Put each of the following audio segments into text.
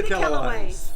the Kellaway'S.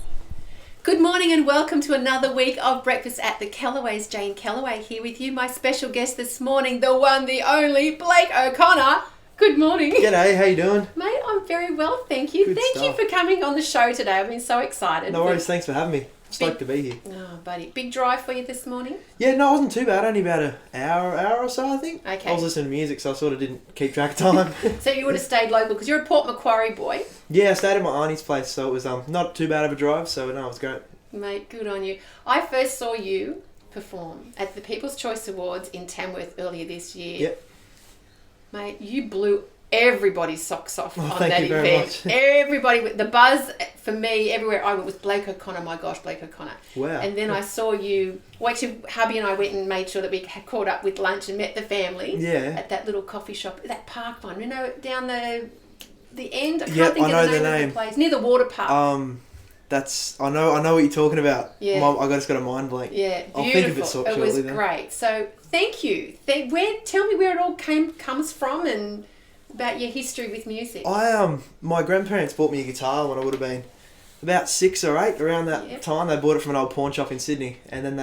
Good morning and welcome to another week of Breakfast at the Kellaway'S. Jane Kellaway here with you. My special guest this morning, the one, the only, Blake O'Connor. Good morning. G'day, how you doing? Mate, I'm very well, thank you. Good Thank you stuff. for coming on the show today. I've been so excited. No worries, thanks for having me. Stoked to be here. Oh, buddy. Big drive for you this morning? Yeah, no, it wasn't too bad. Only about an hour or so, I think. Okay. I was listening to music, so I sort of didn't keep track of time. So you would have stayed local because you're a Port Macquarie boy. Yeah, I stayed at my auntie's place, so it was not too bad of a drive, so no, it was great. Mate, good on you. I first saw you perform at the People's Choice Awards in Tamworth earlier this year. Yep. Mate, you blew everybody's socks off on thank that you very event. much. Everybody, the buzz for me everywhere I went was Blake O'Connor. My gosh, Blake O'Connor. Wow. And then I saw you. Well, actually, hubby and I went and made sure that we had caught up with lunch and met the family. Yeah. At that little coffee shop, that park one. You know, down the end. I can't Yep, think I know of the the name of name. the place near the water park. I know what you're talking about. Yeah. Mum, I just got a mind blank. Yeah, beautiful. I'll think of it It shortly was then. great. So thank you. Tell me where it all comes from and about your history with music. My grandparents bought me a guitar when I would have been about 6 or 8. Around that time, they bought it from an old pawn shop in Sydney, and then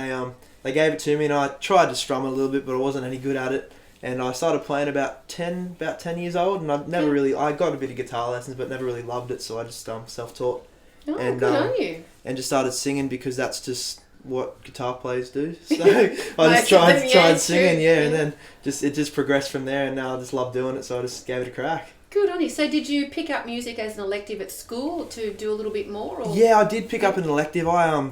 they gave it to me, and I tried to strum it a little bit, but I wasn't any good at it. And I started playing about 10 years old, and I got a bit of guitar lessons, but never really loved it, so I just self-taught. Oh, And, good on you. And just started singing because that's just what guitar players do. So I just tried singing, true. and then it just progressed from there, and now I just love doing it, so I just gave it a crack. Good on you. So did you pick up music as an elective at school to do a little bit more? Or? Yeah, I did pick up an elective. I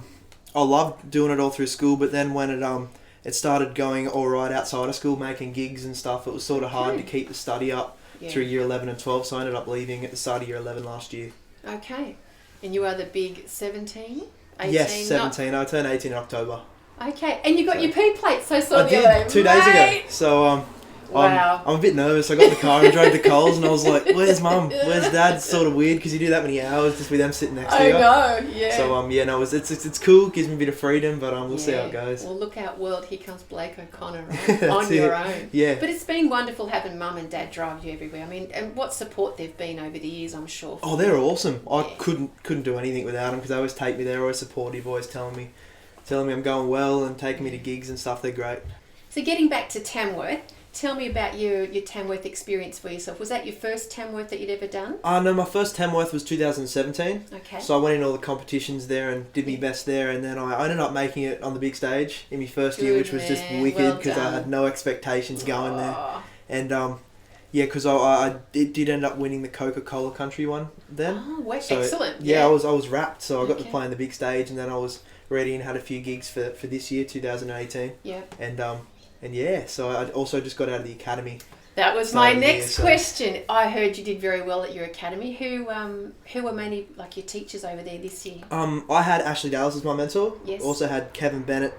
loved doing it all through school, but then when it started going all right outside of school, making gigs and stuff, it was sort of hard to keep the study up through year 11 and 12, so I ended up leaving at the start of year 11 last year. Okay. And you are the big 17? 18? Yes, 17. I turned 18 in October. Okay. And you got your P plate, so I saw I the other day. did, 2 days ago. So wow. I'm a bit nervous. I got in the car and drove to Coles, and I was like, "Where's Mum? Where's Dad?" It's sort of weird because you do that many hours just with them sitting next to you. I know, yeah. So it's cool. Gives me a bit of freedom, but we'll see how it goes. Well, look out, world! Here comes Blake O'Connor on your own. Yeah. But it's been wonderful having Mum and Dad drive you everywhere. I mean, and what support they've been over the years, I'm sure. Oh, they're awesome. I couldn't do anything without them because they always take me there, always supportive, always telling me I'm going well and taking me to gigs and stuff. They're great. So getting back to Tamworth. Tell me about your Tamworth experience for yourself. Was that your first Tamworth that you'd ever done? No, my first Tamworth was 2017. Okay. So I went in all the competitions there and did my best there, and then I ended up making it on the big stage in my first year, which was just wicked because I had no expectations going there. And because I did end up winning the Coca-Cola Country one then. Oh, wow. So, Excellent. Yeah, I was wrapped, so I got to play on the big stage, and then I was ready and had a few gigs for this year, 2018. Yeah. And yeah, so I also just got out of the academy. That was my next question. I heard you did very well at your academy. Who were mainly like your teachers over there this year? I had Ashley Dales as my mentor. Yes. Also had Kevin Bennett,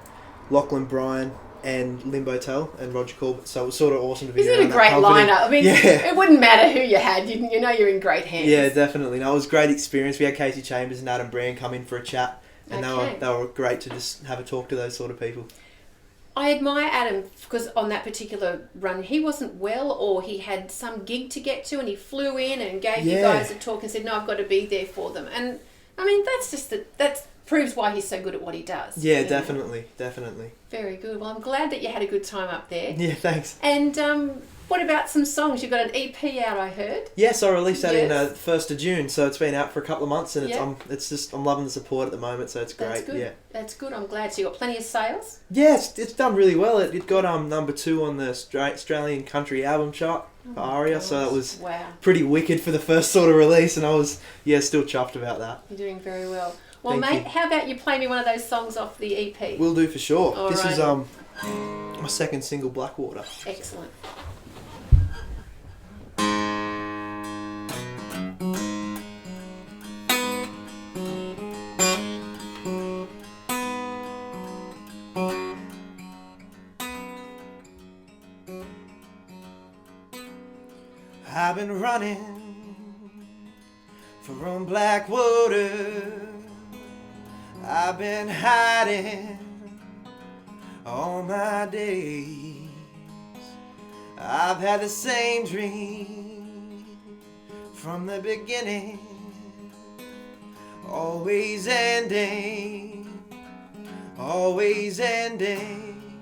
Lachlan Bryan, and Limbo Tell and Roger Corbett. So it was sort of awesome to be Isn't around it a great that company. lineup? I mean, it wouldn't matter who you had. You know you're in great hands. Yeah, definitely. No, it was a great experience. We had Casey Chambers and Adam Brand come in for a chat, and they were great to just have a talk to those sort of people. I admire Adam because on that particular run he wasn't well, or he had some gig to get to and he flew in and gave you guys a talk and said, no, I've got to be there for them. And I mean, that proves why he's so good at what he does. Yeah, definitely. Very good. Well, I'm glad that you had a good time up there. Yeah, thanks. And what about some songs? You've got an EP out, I heard. Yes, I released that in 1st of June, so it's been out for a couple of months, and I'm loving the support at the moment, so it's great. That's good. Yeah. That's good. I'm glad. So you got plenty of sales? Yeah, it's done really well. It got number 2 on the Australian country album chart for ARIA, so that was pretty wicked for the first sort of release, and I was still chuffed about that. You're doing very well. Well, mate, how about you play me one of those songs off the EP? Will do for sure. All this right. is my second single, Blackwater. Excellent. I've been running from Blackwater. I've been hiding all my days. I've had the same dream from the beginning. always ending, always ending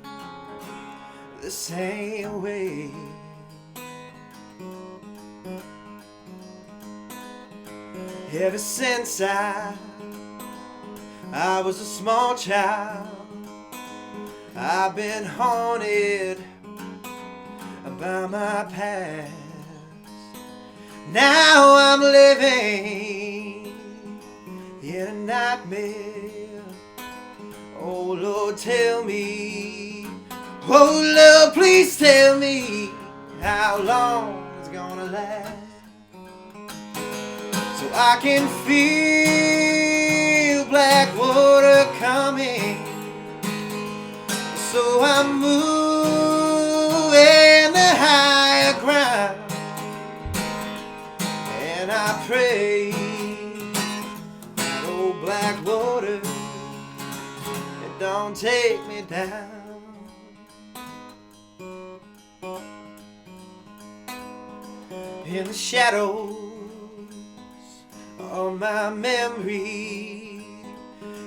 the same way. Ever since I was a small child, I've been haunted by my past. Now I'm living in a nightmare. Oh Lord, tell me, oh Lord, please tell me how long it's gonna last, so I can feel black water coming. So I'm moving the higher ground, and I pray that old black water, it don't take me down. In the shadows of my memory,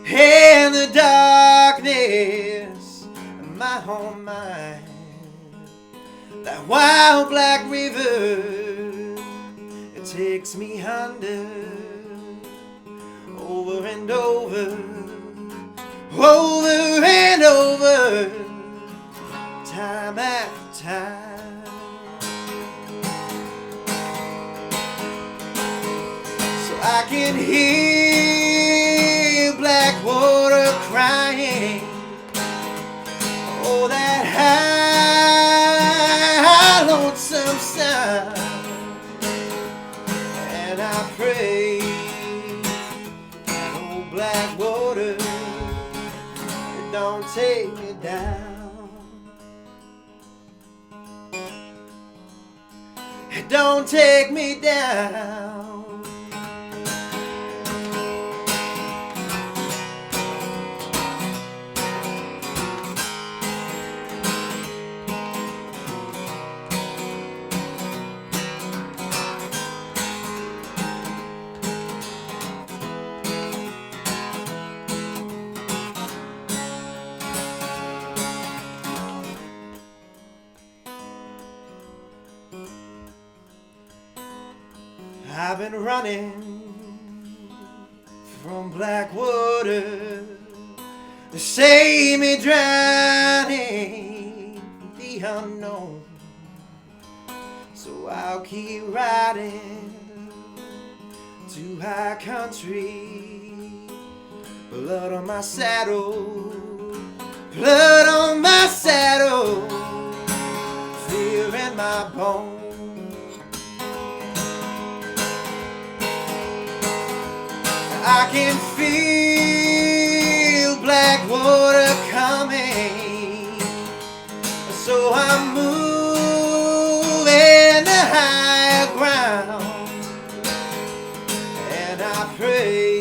in the darkness of my own mind, that wild black river, it takes me under, over and over, over and over, time after time. I can hear black water crying, oh that high lonesome sound, and I pray that old black water, it don't take me down, it don't take me down. I've been running from black water, they say me drowning the unknown, so I'll keep riding to high country. Blood on my saddle, blood on my saddle, fear in my bones. I can feel black water coming, so I'm moving the higher ground, and I pray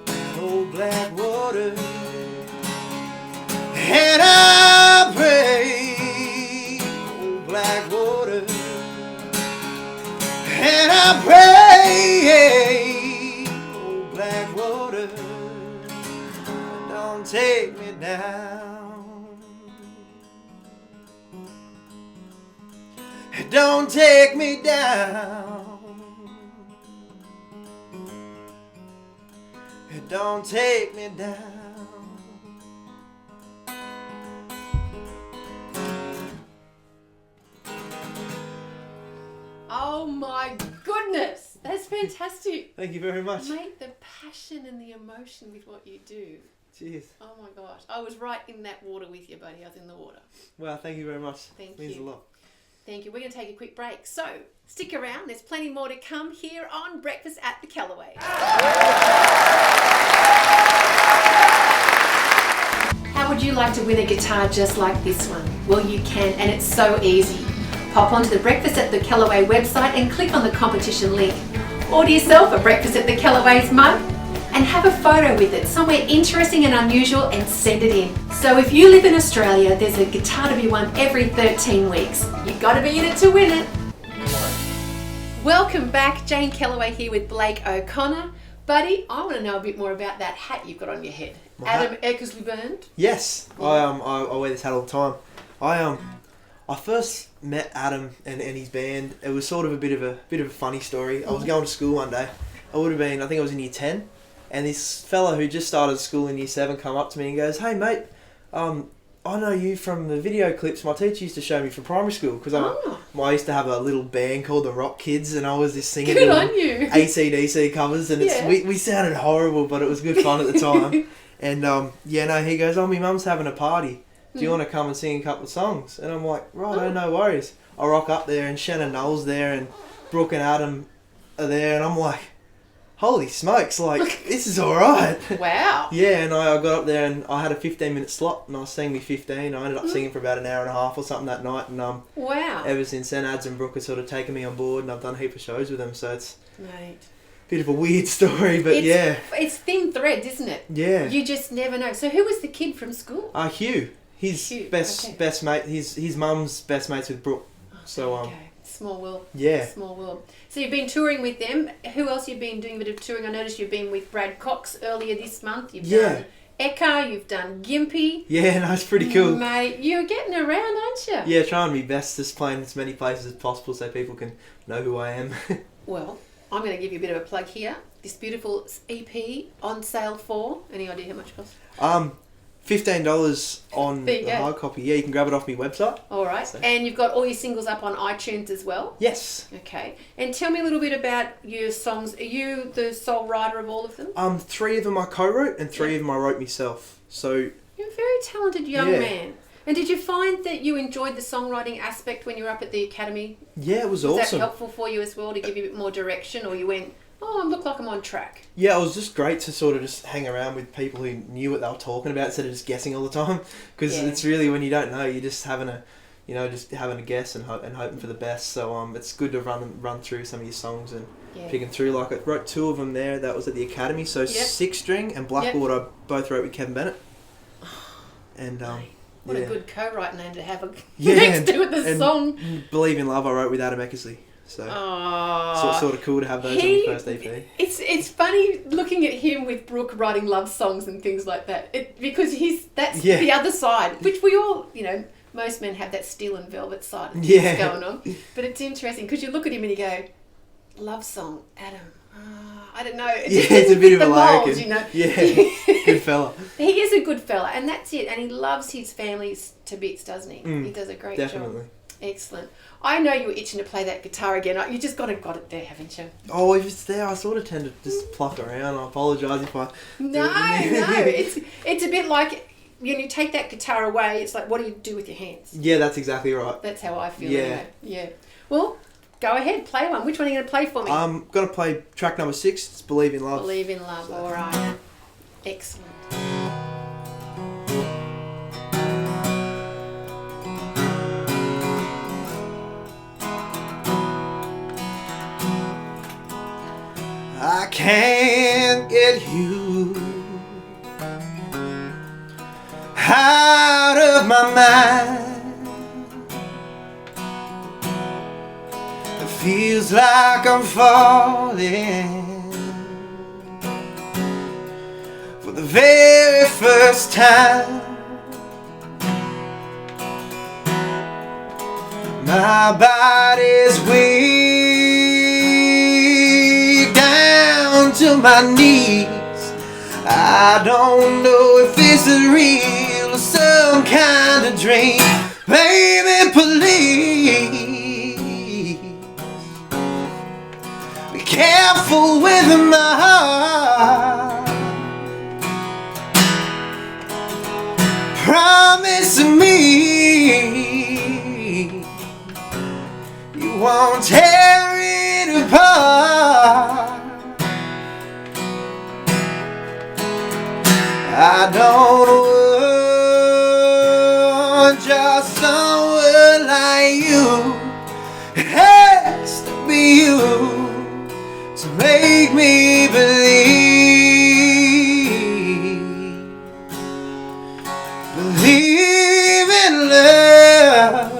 that old black water, and I pray old black water, and I pray black water, don't take me down, don't take me down, don't take me down. Oh my goodness, that's fantastic. Thank you very much. Mate, the passion and the emotion with what you do. Cheers. Oh my gosh, I was right in that water with you, buddy. I was in the water. Well, thank you very much. Thank you. Means a lot. Thank you. We're going to take a quick break. So, stick around. There's plenty more to come here on Breakfast at the Kellaway'S. How would you like to win a guitar just like this one? Well, you can, and it's so easy. Pop onto the Breakfast at the Kellaway website and click on the competition link. Order yourself a Breakfast at the Kellaway'S mug and have a photo with it, somewhere interesting and unusual, and send it in. So if you live in Australia, there's a guitar to be won every 13 weeks. You've got to be in it to win it. Welcome back, Jane Kellaway here with Blake O'Connor. Buddy, I want to know a bit more about that hat you've got on your head. My Adam Eckersley Band. Yes, Yeah. I wear this hat all the time. I first met Adam and his band. It was sort of a bit of a funny story. I was going to school one day. I think I was in year 10, and this fella who just started school in year 7 come up to me and goes, "Hey mate, I know you from the video clips my teacher used to show me for primary school, because I used to have a little band called the Rock Kids, and I was just singing Good on you. AC/DC covers, and we sounded horrible, but it was good fun at the time." And he goes, "Oh, my mum's having a party. Do you want to come and sing a couple of songs?" And I'm like, "Right, no worries." I rock up there, and Shannon Knowles there, and Brooke and Adam are there, and I'm like, holy smokes, like, this is alright. Wow. Yeah, and I got up there, and I had a 15-minute slot, and I sang me 15. I ended up singing for about an hour and a half or something that night, and wow. ever since then, Ads and Brooke have sort of taken me on board, and I've done a heap of shows with them, so it's Mate. a bit of a weird story, but It's thin threads, isn't it? Yeah. You just never know. So who was the kid from school? Hugh. His best mate, his mum's best mates with Brooke. So okay. Small world. Yeah. Small world. So you've been touring with them. Who else you've been doing a bit of touring? I noticed you've been with Brad Cox earlier this month. You've done Eka, you've done Gympie. Yeah, no, it's pretty cool. Mate, you're getting around, aren't you? Yeah, trying my best, just playing as many places as possible so people can know who I am. Well, I'm going to give you a bit of a plug here. This beautiful EP on sale for, any idea how much it costs? $15 on the hard copy. Yeah, you can grab it off my website. All right. So. And you've got all your singles up on iTunes as well? Yes. Okay. And tell me a little bit about your songs. Are you the sole writer of all of them? 3 of them I co-wrote and 3 of them I wrote myself. So you're a very talented young man. And did you find that you enjoyed the songwriting aspect when you were up at the academy? Yeah, it was awesome. Was that helpful for you as well to give you a bit more direction, or you went, I look like I'm on track? Yeah, it was just great to sort of just hang around with people who knew what they were talking about instead of just guessing all the time. Because it's really, when you don't know, you're just having a guess and hoping for the best. So it's good to run through some of your songs and picking through. Like, I wrote 2 of them there. That was at the academy. So 6 String and Blackboard I both wrote with Kevin Bennett. And what a good co-write name to have next to the song. Believe in Love I wrote with Adam Eckersley. So it's sort of cool to have those on the first EP. It's funny looking at him with Brooke writing love songs and things like that. Because that's the other side, which we all, most men have that steel and velvet side of things going on. But it's interesting because you look at him and you go, love song, Adam. I don't know. It's a bit of a larrikin. Yeah, good fella. He is a good fella, and that's it. And he loves his family to bits, doesn't he? He does a great job. Excellent. I know you were itching to play that guitar again. You just got it there, haven't you? Oh, if it's there, I sort of tend to just pluck around. I apologise if I... No. It's a bit like... When you take that guitar away, it's like, what do you do with your hands? Yeah, that's exactly right. That's how I feel anyway. Yeah. Well, go ahead, play one. Which one are you going to play for me? I'm going to play track number 6, it's Believe in Love. Believe in Love, so. All right. Excellent. I can't get you out of my mind. It feels like I'm falling for the very first time. My body's weak down to my knees. I don't know if this is real or some kind of dream. Baby, please be careful with my heart. Promise me you won't tear it apart. I don't want just someone like you. It has to be you to make me believe in love.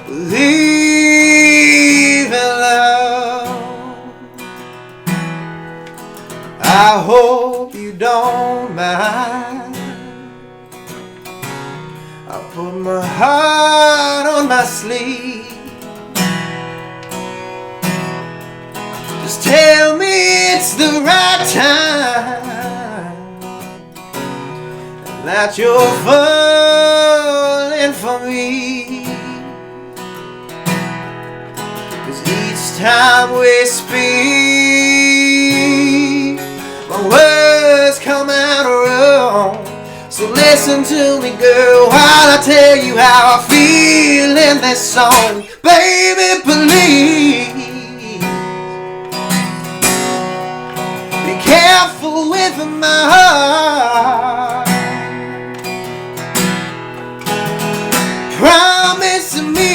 Believe in love. hope you don't mind. I put my heart on my sleeve. Just tell me it's the right time, and that you're falling for me. 'Cause each time we speak, my words come out wrong. So listen to me, girl, while I tell you how I feel in this song. Baby, please be careful with my heart. Promise me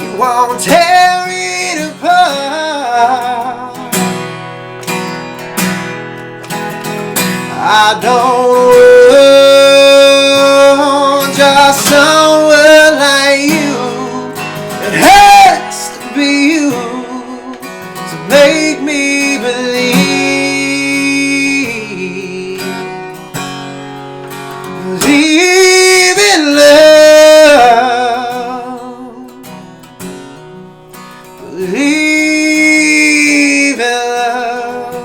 you won't tear it apart. I don't want just someone like you. It has to be you to make me believe. Believe in love. Believe in love.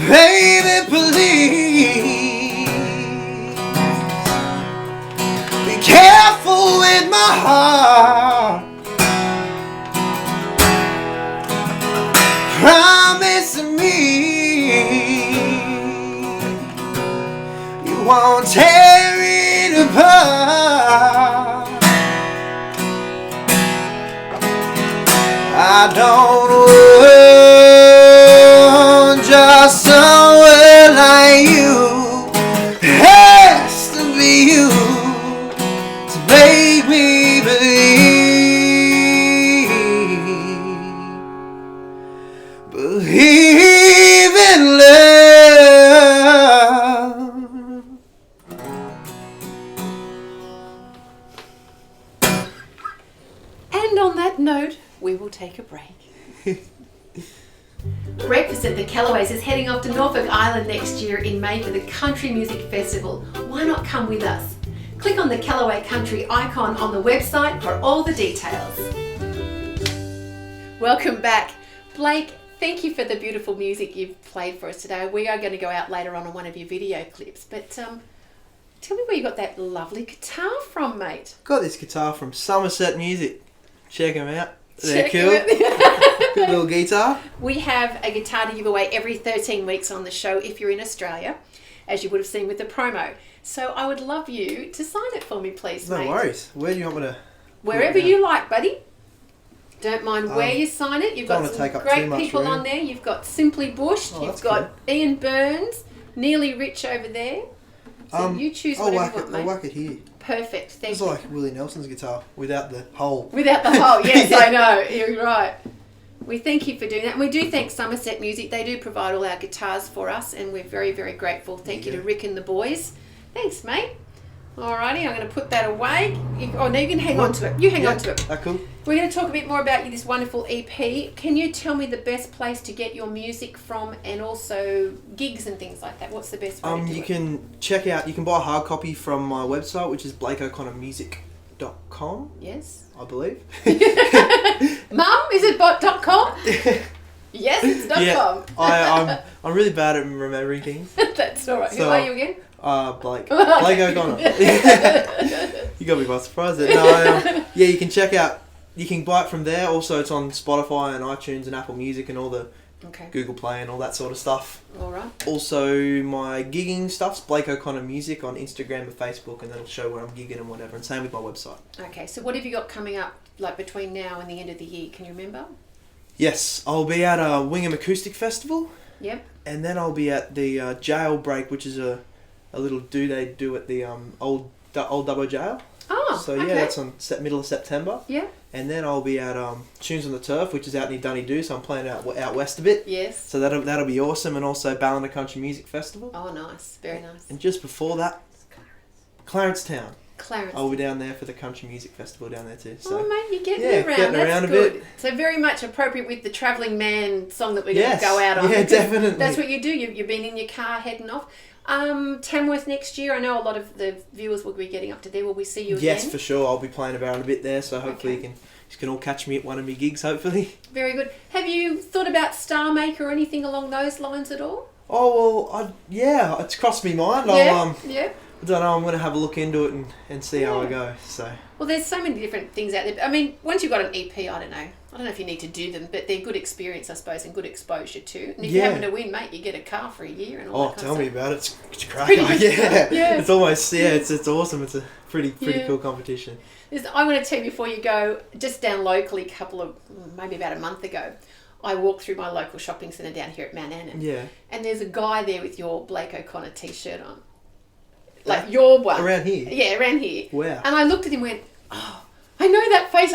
Baby, please be careful with my heart. Promise me you won't tear it apart. I don't want just someone like you. Has to be you to make me believe. Believe in love. And on that note, we will take a break. Breakfast at the Kellaway'S is heading off to Norfolk Island next year in May for the Country Music Festival. Why not come with us? Click on the Kellaway Country icon on the website for all the details. Welcome back. Blake, thank you for the beautiful music you've played for us today. We are going to go out later on one of your video clips, but tell me where you got that lovely guitar from, mate. Got this guitar from Somerset Music. Check them out. They're Check cool. it. Good little guitar. We have a guitar to give away every 13 weeks on the show if you're in Australia, as you would have seen with the promo. So I would love you to sign it for me, please, No mate. worries. Where do you want me to? Wherever you like, buddy. Don't mind where you sign it. You've don't got wanna some take up great too much people room. on there. You've got Simply Bushed. Oh, You've that's got Ian Burns, Nearly Rich over there. So you choose I'll whatever whack you want, it. mate. I'll whack it here. Perfect. Thank It's you. like Willie Nelson's guitar without the hole. Without the hole, yes, I know. You're right. We thank you for doing that. And we do thank Somerset Music. They do provide all our guitars for us, and we're very, very grateful. Thank you to Rick and the boys. Thanks, mate. Alrighty, I'm going to put that away. No, you can hang on to it. You hang on to it. Cool. We're going to talk a bit more about this wonderful EP. Can you tell me the best place to get your music from, and also gigs and things like that? What's the best way to do You it? can check out. You can buy a hard copy from my website, which is blakeoconnormusic.com. Yes. I believe. Mum, is it .com? Yes, it's .com. I'm really bad at remembering things. That's all right. Who So- are you again? Blake O'Connor. You got me by surprise there. No, yeah, you can check out. You can buy it from there. Also, it's on Spotify and iTunes and Apple Music and all the Google Play and all that sort of stuff. All right. Also, my gigging stuff's Blake O'Connor Music on Instagram and Facebook, and that'll show where I'm gigging and whatever. And same with my website. Okay, so what have you got coming up, like between now and the end of the year? Can you remember? Yes, I'll be at a Wingham Acoustic Festival. Yep. and then I'll be at the Jailbreak, which is a little do they do at the old Dubbo Jail. Oh, so yeah, okay. that's on middle of September. Yeah. And then I'll be at Tunes on the Turf, which is out near Dunedoo, so I'm playing out west a bit. Yes. So that'll be awesome, and also Ballina Country Music Festival. Oh, nice, very nice. And just before that, Clarencetown. Clarence. I'll be down there for the Country Music Festival down there too. So. Oh, mate, you're getting around. Getting That's around good. a bit. So very much appropriate with the Travelling Man song that we're going to go out on. Yeah, definitely. That's what you do. You've been in your car heading off. Tamworth next year. I know a lot of the viewers will be getting up to there. Will we see you again? Yes, for sure. I'll be playing about a bit there, so hopefully you can all catch me at one of my gigs, hopefully. Very good. Have you thought about Star Maker or anything along those lines at all? Oh, well, it's crossed my mind. Yeah. I don't know, I'm going to have a look into it and see how I go. So. Well, there's so many different things out there. I mean, once you've got an EP, I don't know if you need to do them, but they're good experience, I suppose, and good exposure too. And if you happen to win, mate, you get a car for a year and all that kind tell of me stuff. about it. It's great. Pretty good. Yeah. It's almost, it's awesome. It's a pretty cool competition. I'm going to tell you before you go, just down locally, maybe about a month ago, I walked through my local shopping centre down here at Mount Annan. Yeah. And there's a guy there with your Blake O'Connor t-shirt on. Like your one. Around here? Yeah, around here. Wow. And I looked at him and went, oh, I know that face.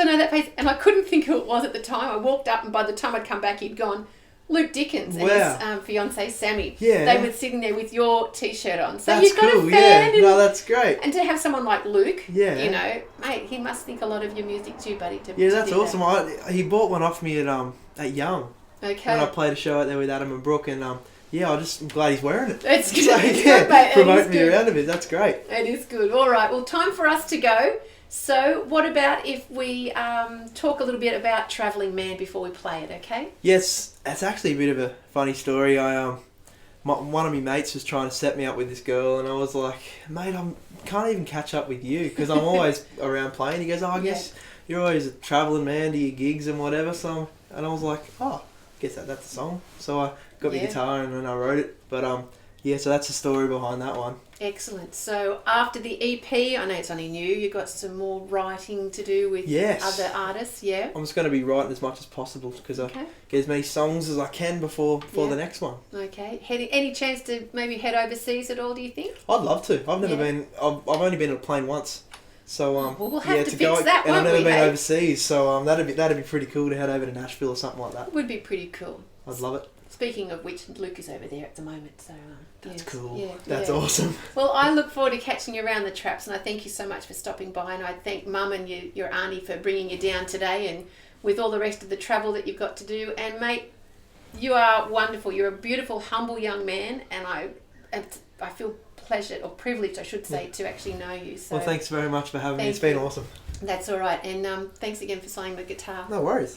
And I couldn't think who it was at the time. I walked up and by the time I'd come back, he'd gone. Luke Dickens and his fiancée Sammy. Yeah. They were sitting there with your t-shirt on. So that's you've got cool, a fan. Yeah. No, that's great. And to have someone like Luke, mate, he must think a lot of your music too, buddy. That's awesome. He bought one off me at Young. Okay. When I played a show out there with Adam and Brooke, and I'm glad he's wearing it. It's good. So, it's good, mate. Promote me around a bit. That's great. It is good. All right. Well, time for us to go. So, what about if we talk a little bit about Travelling Man before we play it? Okay. Yes, it's actually a bit of a funny story. One of my mates was trying to set me up with this girl, and I was like, mate, I can't even catch up with you because I'm always around playing. He goes, I guess you're always a travelling man to your gigs and whatever. And I was like, I guess that's the song. So I got my guitar and then I wrote it. But so that's the story behind that one. Excellent. So after the EP, I know it's only new, you've got some more writing to do with other artists, yeah? I'm just going to be writing as much as possible because I get as many songs as I can before the next one. Okay. Any chance to maybe head overseas at all, do you think? I'd love to. I've never been, I've only been on a plane once. So well, we'll have to fix that, and won't I've never we, been overseas, so that'd be pretty cool to head over to Nashville or something like that. It would be pretty cool. I'd love it. Speaking of which, Luke is over there at the moment, so that's cool. Yeah, that's awesome. Well, I look forward to catching you around the traps, and I thank you so much for stopping by, and I thank Mum and your auntie for bringing you down today, and with all the rest of the travel that you've got to do. And mate, you are wonderful. You're a beautiful, humble young man, and I feel privileged, I should say, to actually know you. So well, thanks very much for having me. It's been awesome. That's all right, and thanks again for signing the guitar. No worries.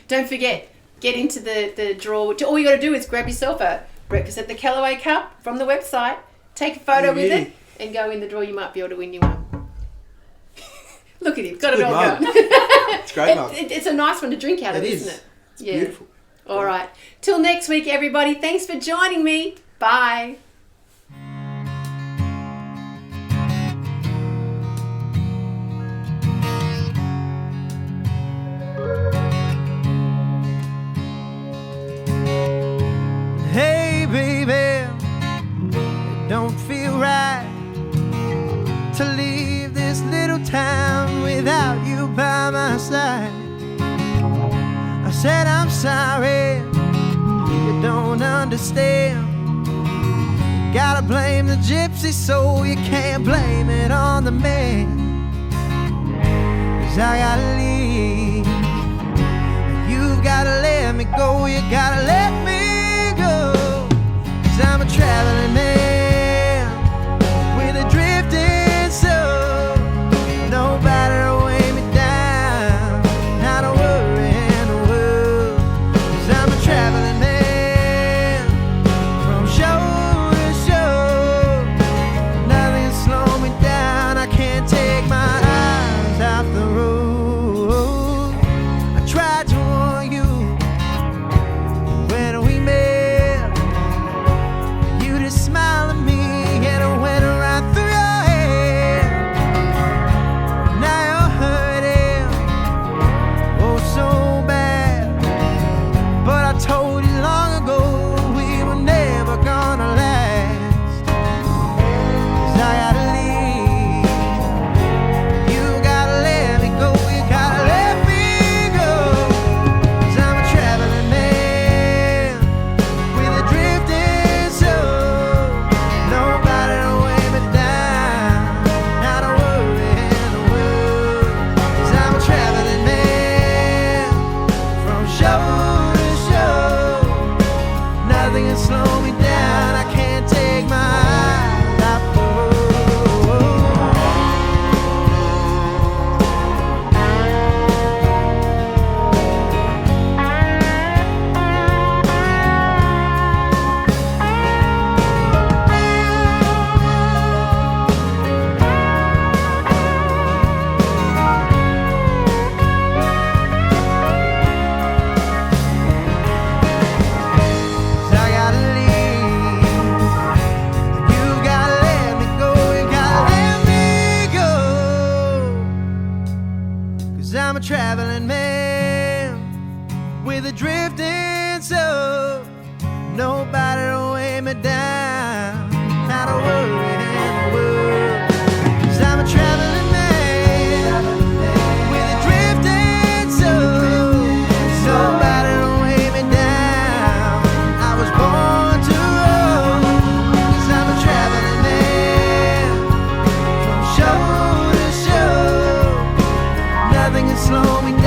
Don't forget, get into the draw. All you got to do is grab yourself a Breakfast at the Kellaway Cup from the website, take a photo with it, and go in the draw. You might be able to win you one. Look at him, got it all going. It's great, mug. It's a nice one to drink out of, isn't it? It's beautiful. All right. Till next week, everybody. Thanks for joining me. Bye. Hey, baby, it don't feel right to leave this little town without you by my side. I said I'm sorry, you don't understand. You gotta blame the gypsy soul, you can't blame it on the man. 'Cause I gotta leave, you gotta let me go, you gotta let me go. 'Cause I'm a traveling man with a drifting soul. Nobody to weigh me down, not a worry in the world. 'Cause I'm a traveling man from shore to shore. Nothing slow me down, I can't take my eyes off the road. I tried to warn you, I'm a traveling man with a drifting soul. Nobody to weigh me down, not a worry in the world. 'Cause I'm a traveling man with a drifting soul. Nobody to weigh me down. I was born to roll. 'Cause I'm a traveling man from show to show. Nothing can slow me down.